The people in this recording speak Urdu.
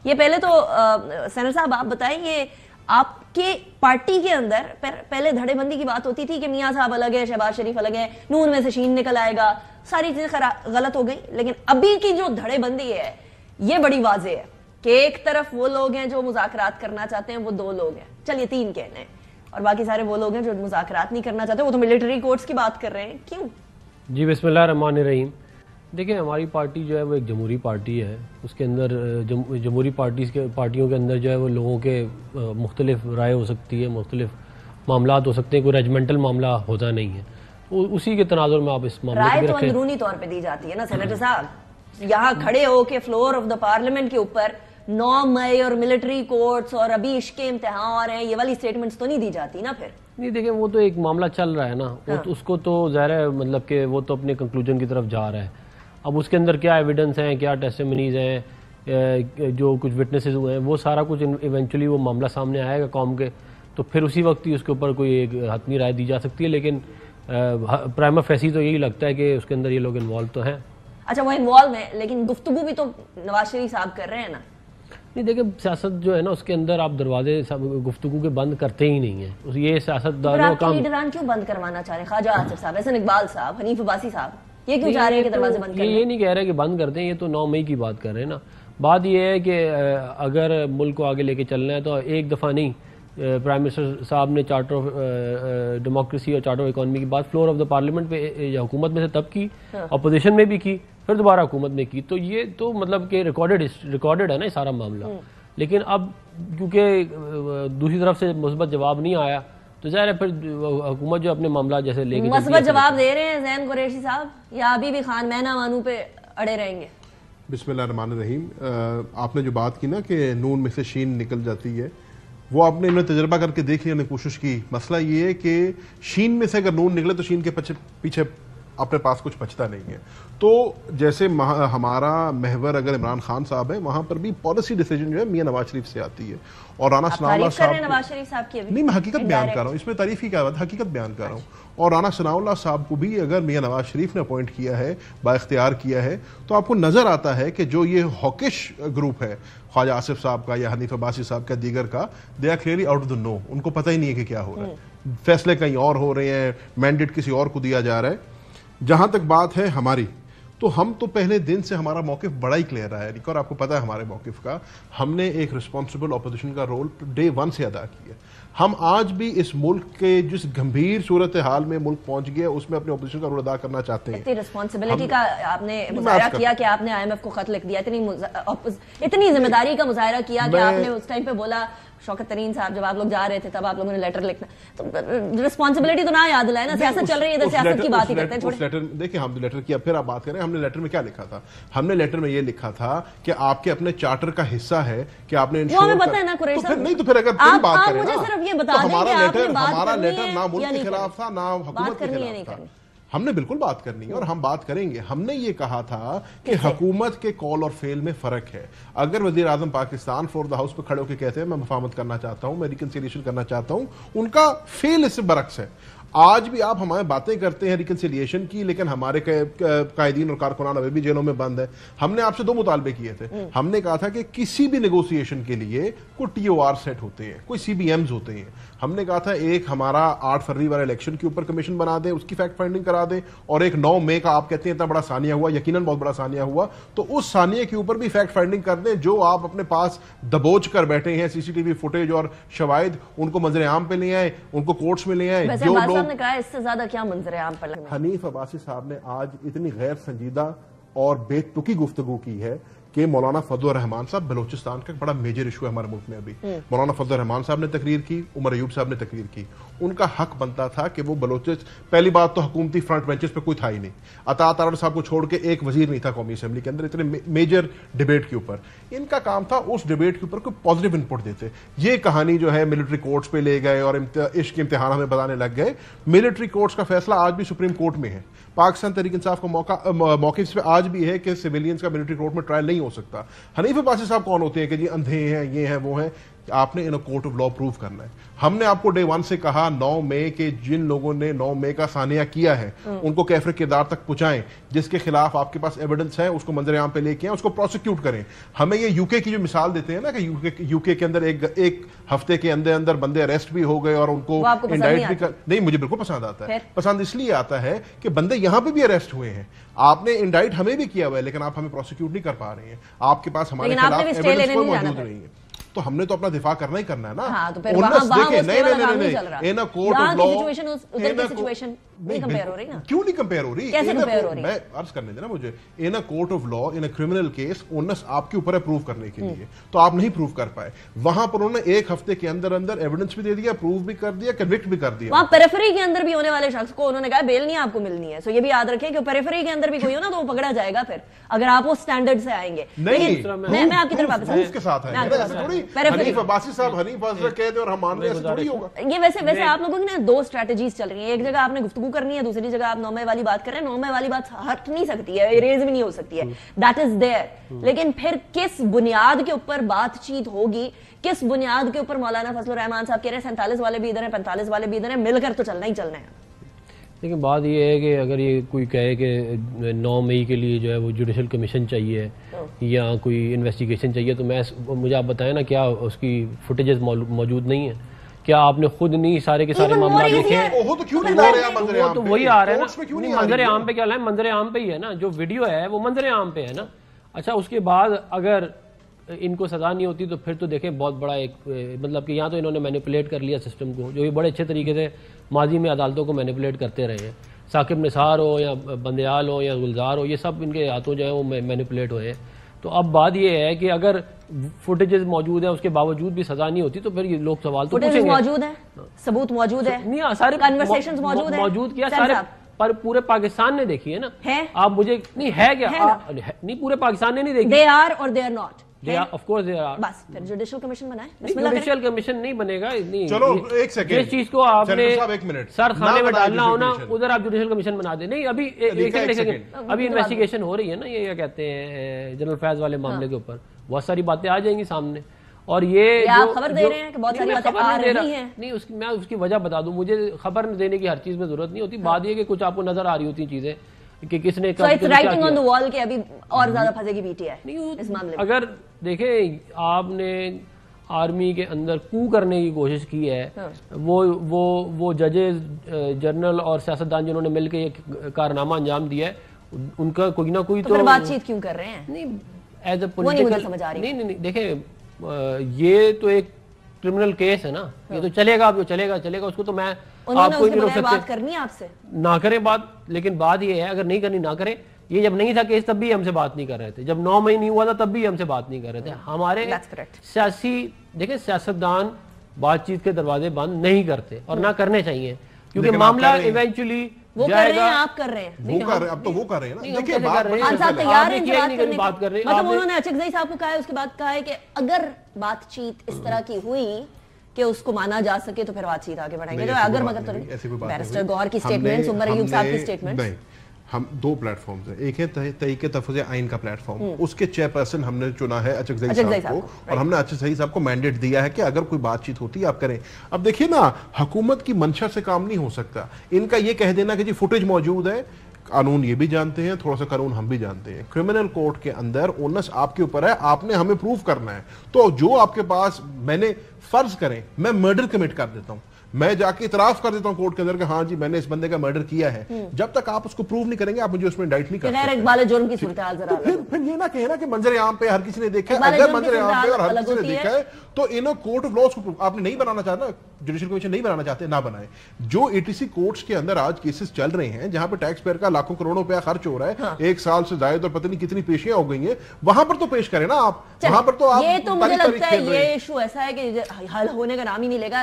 یہ پہلے تو سینر صاحب آپ بتائیں، یہ آپ کے پارٹی کے اندر پہلے دھڑے بندی کی بات ہوتی تھی کہ میاں صاحب الگ ہے، شہباز شریف الگ ہے، نون میں سے شین نکل آئے گا، ساری چیزیں غلط ہو گئی. لیکن ابھی کی جو دھڑے بندی ہے یہ بڑی واضح ہے کہ ایک طرف وہ لوگ ہیں جو مذاکرات کرنا چاہتے ہیں، وہ 2 لوگ ہیں، چلیے 3 کہنے ہیں، اور باقی سارے وہ لوگ ہیں جو مذاکرات نہیں کرنا چاہتے، وہ تو ملٹری کورٹس کی بات کر رہے ہیں. کیوں؟ جی بسم اللہ الرحمن الرحیم. دیکھیں ہماری پارٹی جو ہے وہ ایک جمہوری پارٹی ہے. اس کے اندر جمہوری پارٹیوں کے اندر جو ہے وہ لوگوں کے مختلف رائے ہو سکتی ہے، مختلف معاملات ہو سکتے ہیں، کوئی ریجمنٹل معاملہ ہوتا نہیں ہے. اسی کے تناظر میں آپ اس معاملے رائے کو تو رکھیں. اندرونی طور پہ دی جاتی ہے نا سینیٹر صاحب، یہاں کھڑے ہو کے فلور آف دا پارلیمنٹ کے اوپر 9 مئی اور ملٹری کورٹس اور ابھی عشق کے امتحان اور ہیں، یہ والی سٹیٹمنٹس تو نہیں دی جاتی نا پھر. نہیں دیکھیں وہ تو ایک معاملہ چل رہا ہے نا، اس کو تو ظاہر ہے مطلب کہ وہ تو اپنے کنکلوژن کی طرف جا رہا ہے. اب اس کے اندر کیا ایویڈنس ہیں، کیا ٹیسٹیمنیز ہیں، جو کچھ وٹنسز ہوئے ہیں، وہ سارا کچھ ایونچولی وہ معاملہ سامنے آئے گا قوم کے، تو پھر اسی وقت ہی اس کے اوپر کوئی ایک حتمی رائے دی جا سکتی ہے. لیکن پرائما فیسی تو یہی لگتا ہے کہ اس کے اندر یہ لوگ انوالو تو ہیں. اچھا وہ انوالو ہیں، لیکن گفتگو بھی تو نواز شریف صاحب کر رہے ہیں نا. نہیں دیکھیں سیاست جو ہے نا اس کے اندر آپ دروازے گفتگو کے بند کرتے ہی نہیں ہیں. یہ سیاست دانوں کا لیڈران کیوں بند کروانا چاہ رہے ہیں؟ خواجہ آصف صاحب، احسن اقبال صاحب، حنیف عباسی صاحب، یہ کیوں چاہ رہے ہیں کہ دروازے بند کریں؟ یہ نہیں کہہ رہے کہ بند کر دیں، یہ تو 9 مئی کی بات کر رہے ہیں نا. بات یہ ہے کہ اگر ملک کو آگے لے کے چلنا ہے تو ایک دفعہ نہیں، پرائم منسٹر صاحب نے چارٹر آف ڈیموکریسی اور چارٹر آف اکانومی کی بات فلور آف دا پارلیمنٹ پہ یا حکومت میں سے تب کی، اپوزیشن میں بھی کی، پھر دوبارہ حکومت میں کی. تو یہ تو مطلب کہ ریکارڈڈ ہے نا یہ سارا معاملہ. لیکن اب کیونکہ دوسری طرف سے مثبت جواب نہیں آیا تو ظاہر ہے پھر حکومت جو اپنے معاملات جیسے لے کے مثبت جواب دے رہے ہیں زین قریشی صاحب یا ابھی بھی خان مہنا وانو پہ اڑے رہیں گے؟ بسم اللہ الرحمن الرحیم. آپ نے جو بات کی نا کہ نون میں سے شین نکل جاتی ہے، وہ آپ نے تجربہ کر کے دیکھ لیا، کوشش کی. مسئلہ یہ ہے کہ شین میں سے اگر نون نکلے تو شین کے پیچھے اپنے پاس کچھ بچتا نہیں ہے. تو جیسے ہمارا محور اگر عمران خان صاحب ہے، وہاں پر بھی پالیسی ڈیسیجن جو ہے میاں نواز شریف سے آتی ہے. اور رانا ثناء اللہ صاحب، نواز شریف صاحب کی نہیں میں حقیقت بیان کر رہا ہوں، اس میں تعریف کی کیا بات، حقیقت بیان کر رہا ہوں. اور رانا ثناء اللہ صاحب کو بھی اگر میاں نواز شریف نے اپوائنٹ کیا ہے، با اختیار کیا ہے، تو آپ کو نظر آتا ہے کہ جو یہ ہاکش گروپ ہے خواجہ آصف صاحب کا یا حنیف عباسی صاحب کا دیگر کا، they are clearly out of the know. ان کو پتہ ہی نہیں ہے کہ کیا ہو رہا ہے، فیصلے کہیں اور ہو رہے ہیں، مینڈیٹ کسی اور کو دیا جا رہا ہے. جہاں تک بات ہے ہماری، تو ہم تو پہلے دن سے ہمارا موقف بڑا ہی کلیئر رہا ہے، اور آپ کو پتہ ہے ہمارے موقف کا. ہم نے ایک رسپانسبل اپوزیشن کا رول ڈے 1 سے ادا کیا. ہم آج بھی اس ملک کے جس گمبھیر صورتحال میں ملک پہنچ گیا اس میں اپنے اپوزیشن کا رول ادا کرنا چاہتے ہیں. اتنی رسپانسبلٹی کا آپ نے مظاہرہ کیا کہ آپ نے آئی ایم ایف کو خط لکھ دیا، اتنی ذمہ داری کا مظاہرہ کیا کہ آپ نے اس ٹائم پہ بولا شوکت ترین صاحب جب آپ لوگ جا رہے تھے تب آپ لوگوں نے لیٹر لکھنا. تو رسپانسبلٹی تو نہ یاد لائے نا، سیاست چل رہی ہے ادھر سیاست کی بات ہی کرتے ہیں. دیکھیں ہم نے لیٹر کیا، پھر آپ بات کریں ہم نے لیٹر میں کیا لکھا تھا. ہم نے لیٹر میں یہ لکھا تھا کہ آپ کے اپنے چارٹر کا حصہ ہے کہ آپ نے وہ ہمیں پتہ ہے نا قریش صاحب. نہیں تو پھر اگر پھر بات کریں مجھے صرف یہ بتا دیں کہ آپ نے ہمارا لیٹر نہ ملک کے خلاف تھا نہ حکومت کے خلاف تھا. ہم نے بالکل بات کرنی ہے اور ہم بات کریں گے. ہم نے یہ کہا تھا کہ حکومت کے کال اور فیل میں فرق ہے. اگر وزیر اعظم پاکستان فلور دا ہاؤس پہ کھڑے ہو کے کہتے ہیں میں مفاہمت کرنا چاہتا ہوں، میں ریکنسیلیشن کرنا چاہتا ہوں، ان کا فیل اس سے برعکس ہے. آج بھی آپ ہمارے باتیں کرتے ہیں ریکنسیلیشن کی، لیکن ہمارے قائدین اور کارکنان ابھی بھی جیلوں میں بند ہے. ہم نے آپ سے 2 مطالبے کیے تھے. ہم نے کہا تھا کہ کسی بھی نیگوسیشن کے لیے کوئی ٹی او آر سیٹ ہوتے ہیں، کوئی سی بی ایمز ہوتے ہیں. ہم نے کہا تھا ایک ہمارا 8 فروری والے الیکشن کے اوپر کمیشن بنا دیں، اس کی فیکٹ فائنڈنگ کرا دیں، اور ایک 9 مئی کا آپ کہتے ہیں اتنا بڑا ثانیہ ہوا، یقیناً بہت بڑا ثانیہ ہوا، تو اس ثانیہ کے اوپر بھی فیکٹ فائنڈنگ کر دیں. جو آپ اپنے پاس دبوچ کر بیٹھے ہیں سی سی ٹی وی فوٹیج اور شواہد، ان کو منظر عام پہ لے آئیں، ان کو کورٹس میں لے آئیں. جو لوگ نے کہا اس سے زیادہ کیا منظر عام پر لگنا. حنیف عباسی صاحب نے آج اتنی غیر سنجیدہ اور بے تکی گفتگو کی ہے کہ مولانا فضل الرحمان صاحب، بلوچستان کا بڑا میجر ایشو ہے ہمارے ملک میں ابھی. مولانا فضل الرحمان صاحب نے تقریر کی، عمر ایوب صاحب نے تقریر کی. ان کا حق بنتا تھا کہ وہ پہلی بات تو حکومتی فرنٹ بینچز پہ کوئی تھا ہی نہیں. عطا تارڑ صاحب کو چھوڑ کے ایک وزیر نہیں تھا قومی اسمبلی کے اندر اتنے میجر ڈیبیٹ کے اوپر. ان کا کام تھا اس ڈیبیٹ کے اوپر کوئی پازیٹیو ان پٹ دیتے. یہ کہانی جو ہے ملٹری کورٹس پہ لے گئے اور عشق کے امتحان ہمیں بتانے لگ گئے. ملٹری کورٹس کا فیصلہ آج بھی سپریم کورٹ میں ہے. پاکستان تحریک انصاف کا موقف پہ آج بھی ہے کہ سویلینز کا ملٹری کورٹ میں ٹرائل نہیں ہو سکتا. حنیف عباسی صاحب کون ہوتے ہیں کہ جی اندھے ہیں، یہ ہیں وہ ہیں؟ آپ نے ان کورٹ آف لا پروف کرنا ہے. ہم نے آپ کو ڈے 1 سے کہا 9 مئی کے جن لوگوں نے 9 مئی کا سانحہ کیا ہے ان کو کیفر کردار تک پہنچائیں, جس کے خلاف آپ کے پاس ایویڈنس ہے اس کو منظر عام پہ لے کے آئیں, اس کو پروسیکیوٹ کریں. ہمیں یہ یو کے کی جو مثال دیتے ہیں نا کہ یو کے اندر ایک ہفتے کے اندر بندے اریسٹ بھی ہو گئے اور ان کو انڈائٹ بھی نہیں, مجھے بالکل پسند آتا ہے. پسند اس لیے آتا ہے کہ بندے یہاں پہ بھی اریسٹ ہوئے ہیں, آپ نے انڈائٹ ہمیں بھی کیا ہوا ہے لیکن آپ ہمیں پروسیکیوٹ نہیں کر پا رہے ہیں, آپ کے پاس ہمارے خلاف ایویڈنس کوئی موجود نہیں ہے. تو ہم نے تو اپنا دفاع کرنا ہی کرنا ہے نا. کیوں نہیں کمپیئر ہو رہی, میں عرض کرنے دینا مجھے, in court of law in criminal case once آپ کے اوپر ہے پروف کرنے کے لیے, تو آپ نہیں پروف کر پائے. وہاں پر انہوں نے 1 ہفتے کے اندر ایویڈنس بھی دے دیا, پروف بھی کر دیا, کنوکٹ بھی کر دیا. وہاں پیریفری کے اندر بھی ہونے والے شخص کو انہوں نے کہا بیل نہیں آپ کو ملنی ہے. سو یہ بھی یاد رکھیں کہ پیریفری کے اندر بھی کوئی ہو نا تو وہ پکڑا جائے گا پھر, اگر آپ اس سٹینڈرڈ سے آئیں گے. میں آپ کی طرف واپس کے ساتھ آئیں گے. حنیف عباسی صاحب حنیف حضرت کہتے ہیں اور ہم مان رہے ہیں, ایسے تھوڑی ہوگا. یہ ویسے آپ لوگوں کی نا 2 اسٹریٹجیز چل رہی ہیں. ایک جگہ آپ نے گفتگو کرنی ہے, دوسری جگہ آپ 9 مئی والی بات کر رہے ہیں. 9 مئی والی بات ہٹ نہیں سکتی ہے, اریز بھی نہیں ہو سکتی ہے, دیٹ از دیئر. لیکن پھر کس بنیاد کے اوپر بات چیت ہوگی, کس بنیاد کے اوپر مولانا فضل الرحمان صاحب کہہ رہے ہیں 47 والے بھی ادھر ہیں 45 والے بھی ادھر ہیں, مل کر تو چلنا ہی چلنا ہے. لیکن بات یہ ہے کہ اگر یہ کوئی کہے کہ 9 مئی کے لیے جو ہے وہ جوڈیشل کمیشن چاہیے یا کوئی انویسٹیگیشن چاہیے, تو مجھے آپ بتائیں نا کیا اس کی فوٹیجز موجود نہیں ہیں؟ کیا آپ نے خود نہیں سارے کے سارے معاملات دیکھے؟ وہ تو وہی آ رہا ہے نا, منظر عام پہ کیا ہے, منظر عام پہ ہی ہے نا, جو ویڈیو ہے وہ منظر عام پہ ہے نا. اچھا اس کے بعد اگر ان کو سزا نہیں ہوتی تو پھر تو دیکھیں بہت بڑا ایک مطلب کہ یہاں تو انہوں نے مینیپولیٹ کر لیا سسٹم کو, جو یہ بڑے اچھے طریقے سے ماضی میں عدالتوں کو مینیپولیٹ کرتے رہے ہیں. ثاقب نثار ہو یا بندیال ہو یا گلزار ہو, یہ سب ان کے ہاتھوں جو ہیں وہ مینیپولیٹ ہوئے ہیں. تو اب بات یہ ہے کہ اگر فوٹیجز موجود ہیں اس کے باوجود بھی سزا نہیں ہوتی تو پھر یہ لوگ سوال تو پوچھیں گے. موجود ہے, ثبوت موجود ہے, نہیں سارے کنورسیشنز موجود کیا سارے پر پورے پاکستان نے دیکھی ہے نا. آپ مجھے نہیں ہے کیا نہیں پورے پاکستان نے نہیں دیکھی. دے آر اور they are not. Of course they are. بس پھر جوڈیشل کمیشن بنائیں. جوڈیشل کمیشن نہیں بنے گا. چلو ایک سیکنڈ, اس چیز کو آپ نے سر خانے میں ڈالنا ہونا, ادھر آپ جوڈیشل کمیشن بنا دیں. نہیں ابھی ایک سیکنڈ, ابھی انویسٹیگیشن ہو رہی ہے نا, یہ کیا کہتے ہیں جنرل فیض والے معاملے کے اوپر بہت ساری باتیں آ جائیں گی سامنے. اور یہ آپ خبر دے رہے ہیں کہ بہت ساری باتیں آ رہی ہیں. نہیں میں اس کی وجہ بتا دوں, مجھے خبر دینے کی ہر چیز میں ضرورت نہیں ہوتی. بات یہ کہ کچھ آپ کو نظر آ رہی ہوتی چیزیں کہ کس نے رائٹنگ آن دی وال کے ابھی اور زیادہ پھنسے گی بیٹی ہے اس معاملے میں. اگر دیکھیں آپ نے آرمی کے اندر کو کرنے کی کوشش کی ہے, وہ ججز جنرل اور سیاستدان جنہوں نے مل کے یہ کارنامہ انجام دیا ہے, ان کا کوئی نہ کوئی تو بات چیت کیوں کر رہے ہیں؟ نہیں ایز اے پولیٹیکل نہیں دیکھیں یہ تو ایک کرمنل کیس ہے نا, یہ تو چلے گا, جو چلے گا اس کو تو میں آپ کو نہیں روک سکتے. بات کرنی ہے آپ سے, نہ کریں بات, لیکن بات یہ ہے اگر نہیں کرنی نہ کریں. یہ جب نہیں تھا کیس تب بھی ہم سے بات نہیں کر رہے تھے, جب 9 مئی نہیں ہوا تھا تب بھی ہم سے بات نہیں کر رہے تھے. ہمارے سیاسی دیکھیں سیاستدان بات چیت کے دروازے بند نہیں کرتے اور نہ کرنے چاہیے, کیونکہ معاملہ ایونچولی وہ کر رہے ہیں, آپ کر رہے ہیں, اب تو وہ کر رہے ہیں نا. دیکھیں خان صاحب تیار ہیں بات کرنے کے, مطلب انہوں نے اچکزئی صاحب کو کہا ہے, اس کے بعد کہا ہے کہ اگر بات چیت اس طرح کی ہوئی کہ اس کو مانا جا سکے تو پھر بات چیت آگے بڑھائیں گے. تو اگر مگر تو بیرسٹر گوہر کی سٹیٹمنٹ, عمر ایوب صاحب کی سٹیٹمنٹ, ہم 2 پلیٹ فارمز ہیں. ایک ہے تحقیق تفویض آئین کا پلیٹ فارم, اس کے چیئرپرسن ہم نے چنا ہے اچکزئی صاحب کو, اور ہم نے اچکزئی صاحب کو مینڈیٹ دیا ہے کہ اگر کوئی بات چیت ہوتی ہے آپ کریں. اب دیکھیے نا, حکومت کی منشا سے کام نہیں ہو سکتا. ان کا یہ کہہ دینا کہ جی فوٹیج موجود ہے, قانون یہ بھی جانتے ہیں, تھوڑا سا قانون ہم بھی جانتے ہیں. کرمنل کورٹ کے اندر اونس آپ کے اوپر ہے, آپ نے ہمیں پروف کرنا ہے. تو جو آپ کے پاس, میں نے فرض کریں میں مرڈر کمٹ کر دیتا ہوں, میں جا کے اعتراف کر دیتا ہوں کورٹ کے اندر کہ ہاں جی میں نے اس بندے کا مرڈر کیا ہے, جب تک آپ اس کو پروو نہیں کریں گے آپ مجھے اس میں انڈائٹ نہیں کر سکتے. اقبال جرم کی صورتحال ذرا پھر یہ نہ کہنا کہ منظر عام پہ ہر کسی نے دیکھا ہے. اگر منظر عام پہ اور ہر کسی نے دیکھا ہے تو ان کورٹ آف لاز کو آپ نے نہیں بنانا چاہتا, جوڈیشل کمیشن نہیں بنانا چاہتے, نہ بنائیں. جو ATC کورٹس کے اندر آج کیسز چل رہے ہیں جہاں پہ ٹیکس پیئر کا لاکھوں کروڑوں روپیہ خرچ ہو رہا ہے, 1 سال سے زائد اور پتہ نہیں کتنی پیشیاں ہو گئی ہیں, وہاں پر تو پیش کریں نا آپ. وہاں پر تو آپ, یہ تو مجھے لگتا ہے یہ ایشو ایسا ہے کہ حل ہونے کا نام ہی نہیں لے گا.